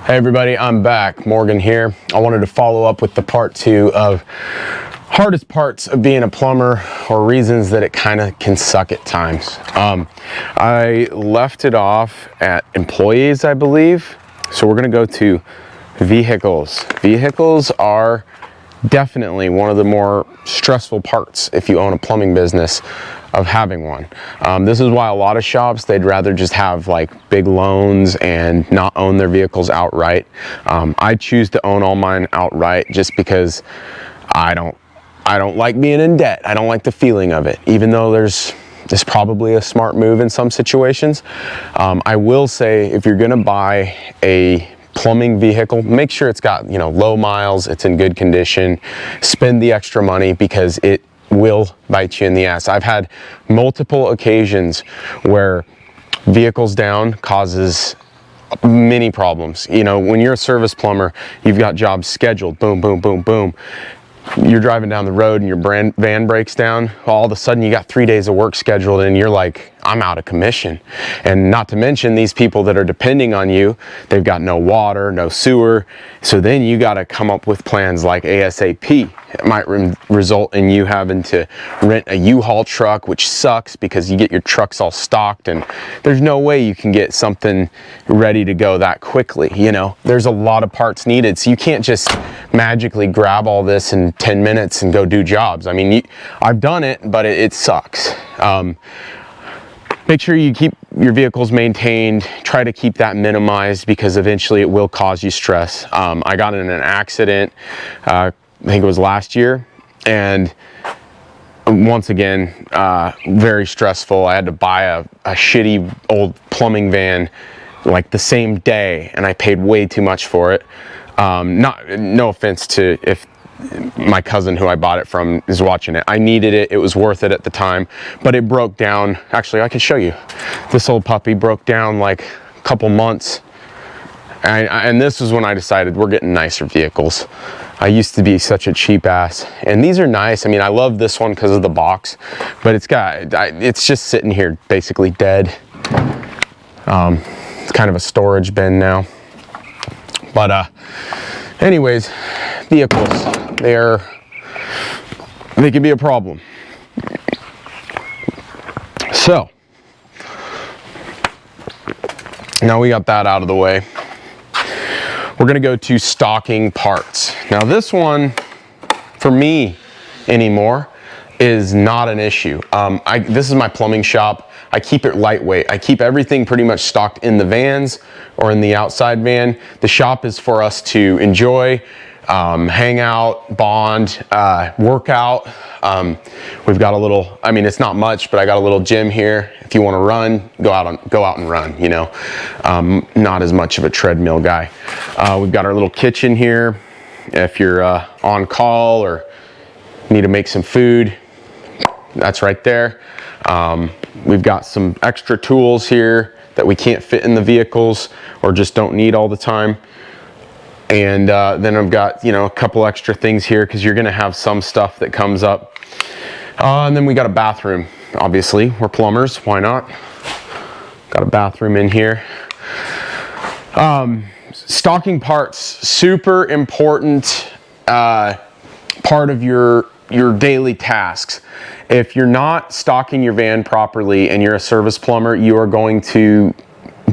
Hey everybody, I'm back. Morgan here. I wanted to follow up with the part 2 of hardest parts of being a plumber, or reasons that it kind of can suck at times. I left it off at employees, I believe. So we're gonna go to vehicles. Vehicles are definitely one of the more stressful parts if you own a plumbing business of having one. This is why a lot of shops, they'd rather just have like big loans and not own their vehicles outright. I choose to own all mine outright just because I don't like being in debt. I don't like the feeling of it, even though it's probably a smart move in some situations. I will say, if you're gonna buy a plumbing vehicle, make sure it's got, low miles, it's in good condition. Spend the extra money because it will bite you in the ass. I've had multiple occasions where vehicles down causes many problems. When you're a service plumber, you've got jobs scheduled, boom, boom, boom, boom. You're driving down the road and your van breaks down. All of a sudden you got 3 days of work scheduled and you're like, I'm out of commission. And not to mention, these people that are depending on you, they've got no water, no sewer. So then you got to come up with plans like ASAP. It might result in you having to rent a U-Haul truck, which sucks because you get your trucks all stocked and there's no way you can get something ready to go that quickly. There's a lot of parts needed. So you can't just magically grab all this in 10 minutes and go do jobs. I mean, I've done it, but it sucks. Make sure you keep your vehicles maintained. Try to keep that minimized because eventually it will cause you stress. I got in an accident, I think it was last year, and once again, very stressful. I had to buy a shitty old plumbing van like the same day, and I paid way too much for it. No offense to if my cousin who I bought it from is watching it. I needed it. It was worth it at the time, but it broke down. Actually, I can show you. This old puppy broke down like a couple months. And this was when I decided we're getting nicer vehicles. I used to be such a cheap ass, and these are nice. I mean, I love this one because of the box, but it's just sitting here basically dead. It's kind of a storage bin now. But anyways, vehicles, they can be a problem. So now we got that out of the way, we're gonna go to stocking parts. Now this one, for me anymore, is not an issue. This is my plumbing shop. I keep it lightweight. I keep everything pretty much stocked in the vans or in the outside van. The shop is for us to enjoy, hang out, bond, work out. We've got a little, it's not much, but I got a little gym here. If you want to run, go out and run, not as much of a treadmill guy. We've got our little kitchen here. If you're on call or need to make some food, that's right there. We've got some extra tools here that we can't fit in the vehicles or just don't need all the time. And then I've got, a couple extra things here because you're gonna have some stuff that comes up. And then we got a bathroom. Obviously, we're plumbers, why not? Got a bathroom in here. Stocking parts, super important part of your daily tasks. If you're not stocking your van properly and you're a service plumber, you are going to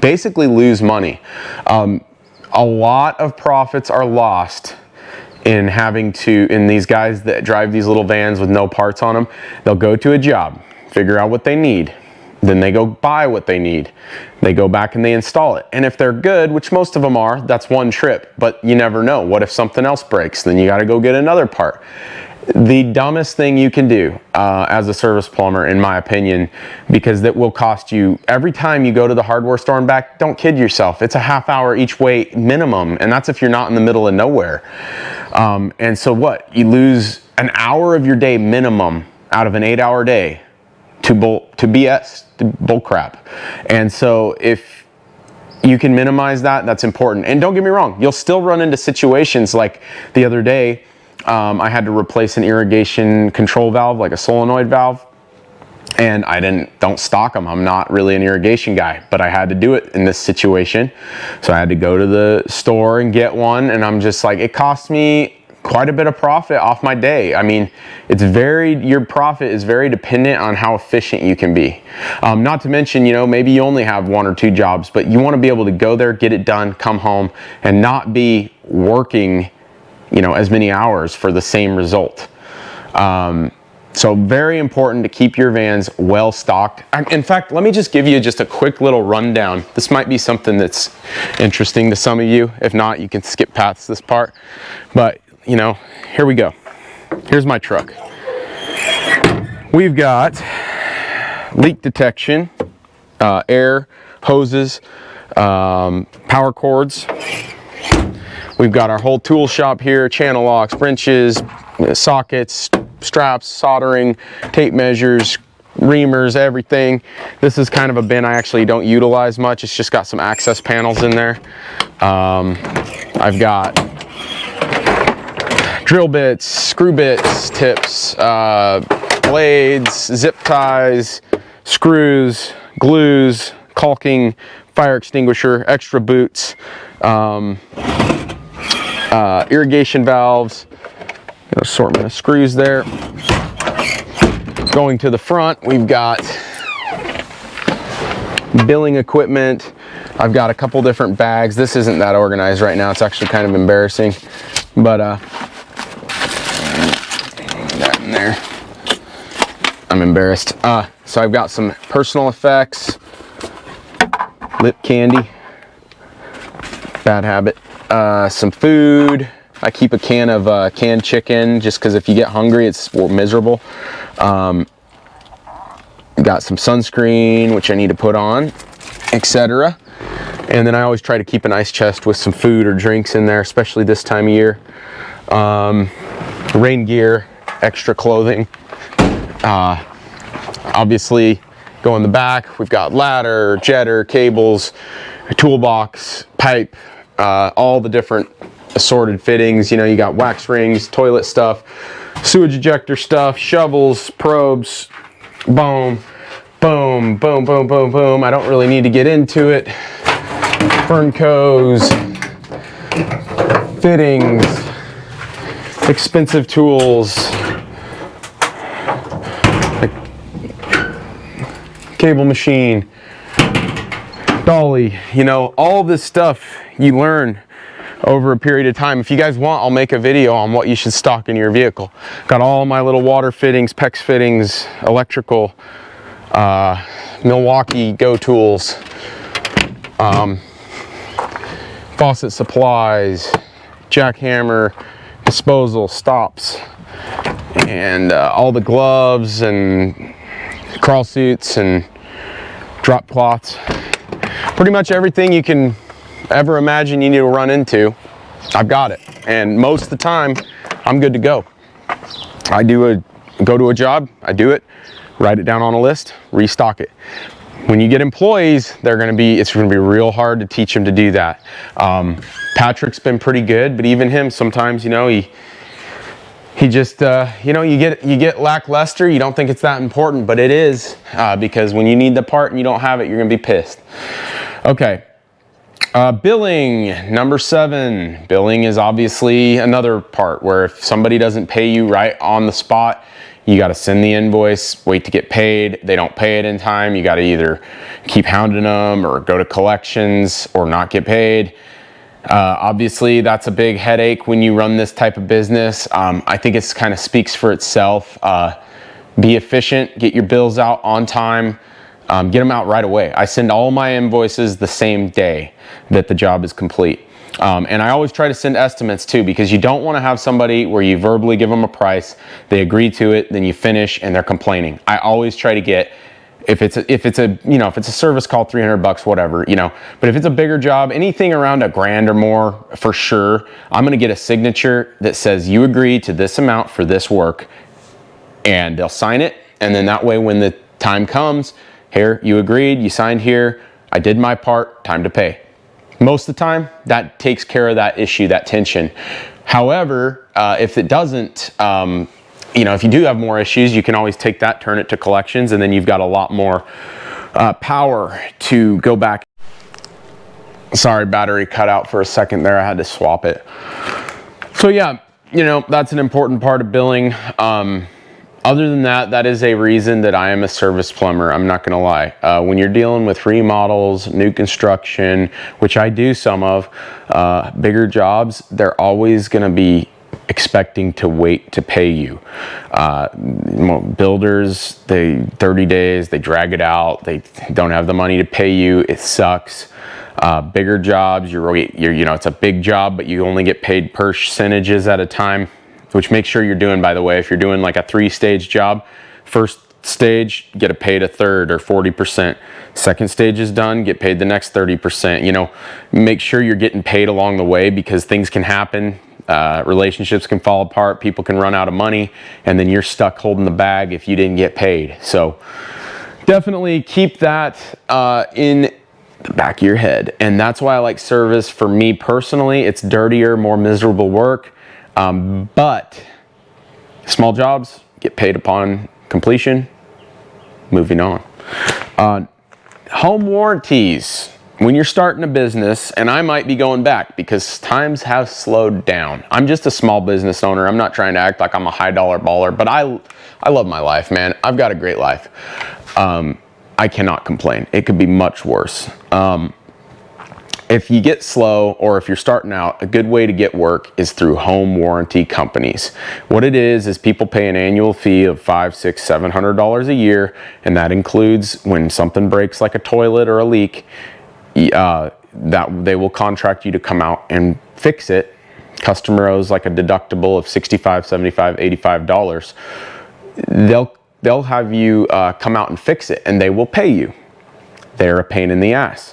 basically lose money. A lot of profits are lost in these guys that drive these little vans with no parts on them. They'll go to a job, figure out what they need, then they go buy what they need. They go back and they install it. And if they're good, which most of them are, that's one trip, but you never know. What if something else breaks? Then you got to go get another part. The dumbest thing you can do as a service plumber, in my opinion, because that will cost you, every time you go to the hardware store and back, don't kid yourself, it's a half hour each way minimum, and that's if you're not in the middle of nowhere. And so what? You lose an hour of your day minimum out of an 8-hour day to BS, to bull crap. And so if you can minimize that, that's important. And don't get me wrong, you'll still run into situations like the other day. I had to replace an irrigation control valve, like a solenoid valve. and I don't stock them. I'm not really an irrigation guy, but I had to do it in this situation. So I had to go to the store and get one, and I'm just like, it cost me quite a bit of profit off my day. I mean, your profit is very dependent on how efficient you can be. Not to mention, you know, maybe you only have 1 or 2 jobs, but you want to be able to go there, get it done, come home, and not be working, you know, as many hours for the same result. So very important to keep your vans well stocked. In fact, let me just give you just a quick little rundown. This might be something that's interesting to some of you. If not, you can skip past this part. But, you know, here we go. Here's my truck. We've got leak detection, air, hoses, power cords. We've got our whole tool shop here, channel locks, wrenches, sockets, straps, soldering, tape measures, reamers, everything. This is kind of a bin I actually don't utilize much. It's just got some access panels in there. I've got drill bits, screw bits, tips, blades, zip ties, screws, glues, caulking, fire extinguisher, extra boots, irrigation valves, an assortment of screws there. Going to the front, we've got billing equipment. I've got a couple different bags. This isn't that organized right now. It's actually kind of embarrassing, but that in there. I'm embarrassed. So I've got some personal effects, lip candy, bad habit, some food. I keep a can of canned chicken just because if you get hungry, it's miserable. Got some sunscreen, which I need to put on, etc. And then I always try to keep an ice chest with some food or drinks in there, especially this time of year. Rain gear, extra clothing. Obviously, go in the back, we've got ladder, jetter, cables, toolbox, pipe, all the different assorted fittings. You know, you got wax rings, toilet stuff, sewage ejector stuff, shovels, probes, boom, boom, boom, boom, boom, boom. I don't really need to get into it. Fernco's, fittings, expensive tools, cable machine, dolly, you know, all this stuff you learn over a period of time. If you guys want, I'll make a video on what you should stock in your vehicle. Got all my little water fittings, PEX fittings, electrical, Milwaukee Go tools, faucet supplies, jackhammer, disposal, stops, and all the gloves and crawl suits and drop cloths. Pretty much everything you can ever imagine you need to run into, I've got it. And most of the time, I'm good to go. I go to a job, I do it, write it down on a list, restock it. When you get employees, it's gonna be real hard to teach them to do that. Patrick's been pretty good, but even him, sometimes, you know, he just, you know, you get lackluster, you don't think it's that important, but it is, because when you need the part and you don't have it, you're gonna be pissed. Okay. Billing, number 7. Billing is obviously another part where if somebody doesn't pay you right on the spot, you got to send the invoice, wait to get paid. They don't pay it in time. You got to either keep hounding them or go to collections or not get paid. Obviously, that's a big headache when you run this type of business. I think it's kind of speaks for itself. Be efficient, get your bills out on time. Get them out right away. I send all my invoices the same day that the job is complete. And I always try to send estimates too, because you don't want to have somebody where you verbally give them a price, they agree to it, then you finish and they're complaining. I always try to get, if it's a service call, $300, whatever, you know, but if it's a bigger job, anything around $1,000 or more, for sure, I'm going to get a signature that says you agree to this amount for this work, and they'll sign it. And then that way, when the time comes, here, you agreed, you signed here, I did my part, time to pay. Most of the time, that takes care of that issue, that tension. However, if it doesn't, you know, if you do have more issues, you can always take that, turn it to collections, and then you've got a lot more power to go back. Sorry, battery cut out for a second there. I had to swap it. So yeah, you know, that's an important part of billing. Other than that, that is a reason that I am a service plumber. I'm not gonna lie. When you're dealing with remodels, new construction, which I do some of, bigger jobs, they're always gonna be expecting to wait to pay you. Builders, 30 days, they drag it out. They don't have the money to pay you. It sucks. Bigger jobs, you know, it's a big job, but you only get paid percentages at a time, which make sure you're doing, by the way, if you're doing like a 3-stage job, first stage, get paid a third or 40%. Second stage is done, get paid the next 30%. You know, make sure you're getting paid along the way, because things can happen. Relationships can fall apart, people can run out of money, and then you're stuck holding the bag if you didn't get paid. So definitely keep that in the back of your head. And that's why I like service. For me personally, it's dirtier, more miserable work, but small jobs get paid upon completion. Moving on. Home warranties. When you're starting a business, and I might be going back because times have slowed down. I'm just a small business owner. I'm not trying to act like I'm a high dollar baller, but I love my life, man. I've got a great life. I cannot complain. It could be much worse. If you get slow, or if you're starting out, a good way to get work is through home warranty companies. What it is people pay an annual fee of $500, $600, $700 a year, and that includes when something breaks like a toilet or a leak, that they will contract you to come out and fix it. Customer owes like a deductible of $65, $75, $85. They'll have you come out and fix it, and they will pay you. They're a pain in the ass.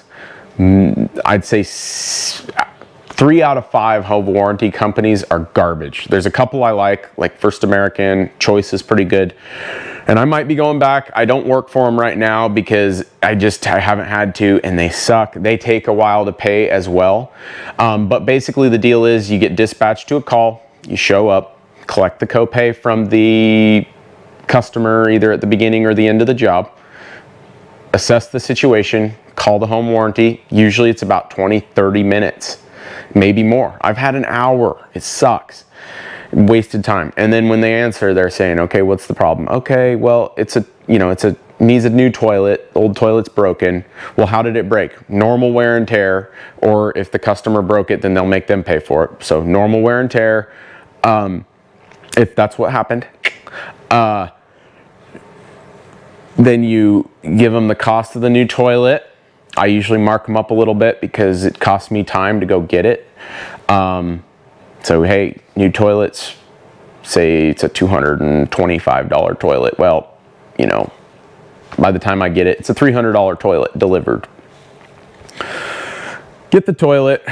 I'd say 3 out of 5 home warranty companies are garbage. There's a couple I like First American, Choice is pretty good. And I might be going back. I don't work for them right now because I haven't had to, and they suck. They take a while to pay as well. But basically the deal is you get dispatched to a call, you show up, collect the copay from the customer either at the beginning or the end of the job, assess the situation, call the home warranty. Usually it's about 20, 30 minutes, maybe more. I've had an hour. It sucks. Wasted time. And then when they answer, they're saying, okay, what's the problem? Okay, well, needs a new toilet. Old toilet's broken. Well, how did it break? Normal wear and tear. Or if the customer broke it, then they'll make them pay for it. So normal wear and tear. If that's what happened, then you give them the cost of the new toilet. I usually mark them up a little bit because it costs me time to go get it. So hey, new toilets, say it's a $225 toilet. Well, you know, by the time I get it, it's a $300 toilet delivered. Get the toilet,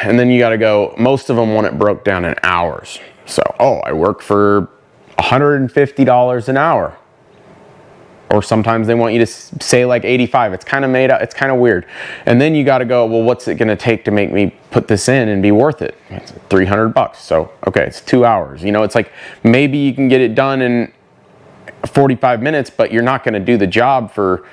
and then you gotta go. Most of them want it broke down in hours. So, I work for $150 an hour. Or sometimes they want you to say like 85. It's kind of made up. It's kind of weird. And then you got to go, well, what's it going to take to make me put this in and be worth it? It's $300. So, okay, it's 2 hours. You know, it's like maybe you can get it done in 45 minutes, but you're not going to do the job for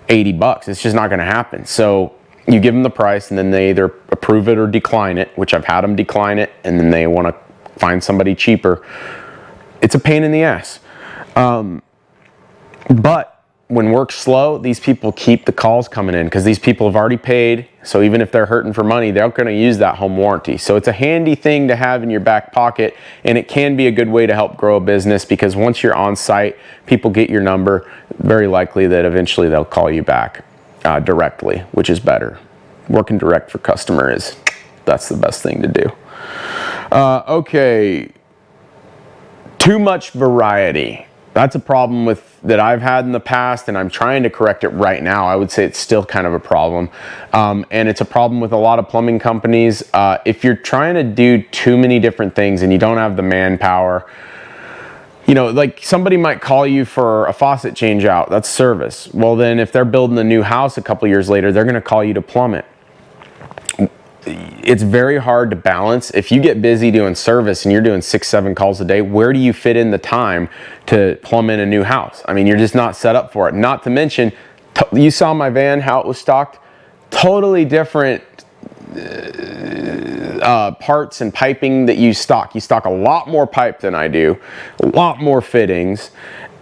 $80. It's just not going to happen. So you give them the price, and then they either approve it or decline it, which I've had them decline it, and then they want to find somebody cheaper. It's a pain in the ass. But when work's slow, these people keep the calls coming in because these people have already paid. So even if they're hurting for money, they're going to use that home warranty. So it's a handy thing to have in your back pocket, and it can be a good way to help grow a business because once you're on site, people get your number. Very likely that eventually they'll call you back directly, which is better. Working direct for customer that's the best thing to do. Okay, too much variety. That's a problem that I've had in the past, and I'm trying to correct it right now. I would say it's still kind of a problem. And it's a problem with a lot of plumbing companies. If you're trying to do too many different things and you don't have the manpower, you know, like somebody might call you for a faucet change out. That's service. Well, then if they're building a new house a couple years later, they're going to call you to plumb it. it's very hard to balance. If you get busy doing service and you're doing 6-7 calls a day, where do you fit in the time to plumb in a new house? I mean, you're just not set up for it. Not to mention, you saw my van, how it was stocked. Totally different parts and piping that you stock. You stock a lot more pipe than I do, a lot more fittings,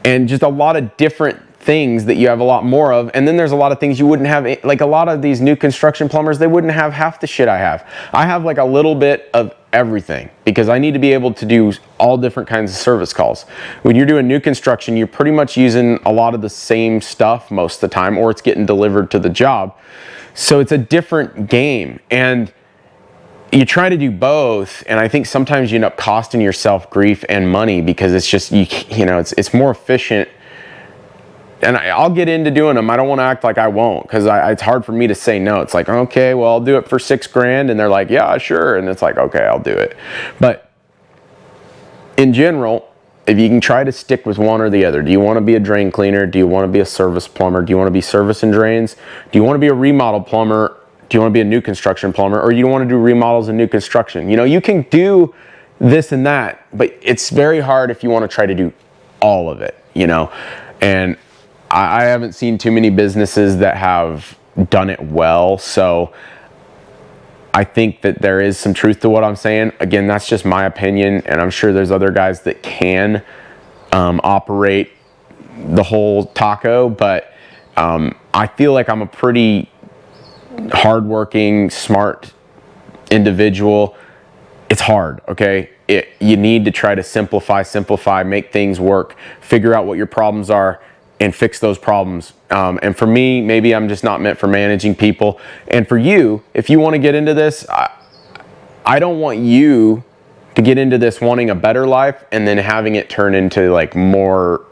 and just a lot of different things that you have a lot more of. And then there's a lot of things you wouldn't have, like a lot of these new construction plumbers, they wouldn't have half the shit I have. I have like a little bit of everything because I need to be able to do all different kinds of service calls. When you're doing new construction, you're pretty much using a lot of the same stuff most of the time, or it's getting delivered to the job. So it's a different game, and you try to do both, and I think sometimes you end up costing yourself grief and money because it's just, you know, it's more efficient. And I'll get into doing them. I don't want to act like I won't, because it's hard for me to say no. It's like, okay, well, I'll do it for $6 grand, and they're like, yeah, sure, and it's like, okay, I'll do it. But in general, if you can try to stick with one or the other, do you want to be a drain cleaner? Do you want to be a service plumber? Do you want to be service and drains? Do you want to be a remodel plumber? Do you want to be a new construction plumber? Or you want to do remodels and new construction? You know, you can do this and that, but it's very hard if you want to try to do all of it, you know? And I haven't seen too many businesses that have done it well. So I think that there is some truth to what I'm saying. Again, that's just my opinion, and I'm sure there's other guys that can operate the whole taco, but I feel like I'm a pretty hardworking, smart individual. It's hard, okay? You need to try to simplify, make things work, figure out what your problems are, and fix those problems. And for me, maybe I'm just not meant for managing people. And for you, if you want to get into this, I don't want you to get into this wanting a better life and then having it turn into like more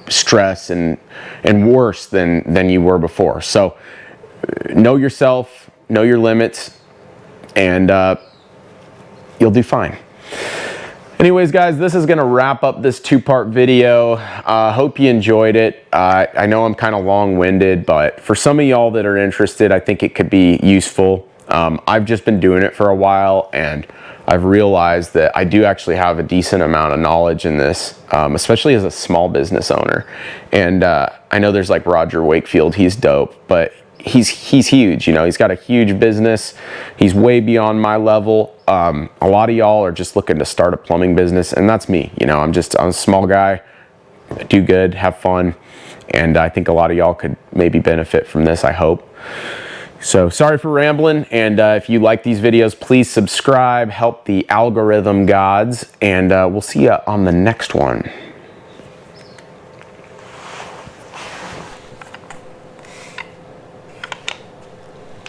stress and worse than you were before. So know yourself, know your limits, and you'll do fine. Anyways, guys, this is gonna wrap up this 2-part video. Hope you enjoyed it. I know I'm kind of long-winded, but for some of y'all that are interested, I think it could be useful. I've just been doing it for a while, and I've realized that I do actually have a decent amount of knowledge in this, especially as a small business owner. And I know there's like Roger Wakefield, he's dope, but he's huge, you know, he's got a huge business. He's way beyond my level. A lot of y'all are just looking to start a plumbing business, and that's me. You know, I'm a small guy, do good, have fun, and I think a lot of y'all could maybe benefit from this, I hope. So sorry for rambling, and if you like these videos, please subscribe, help the algorithm gods, and we'll see you on the next one.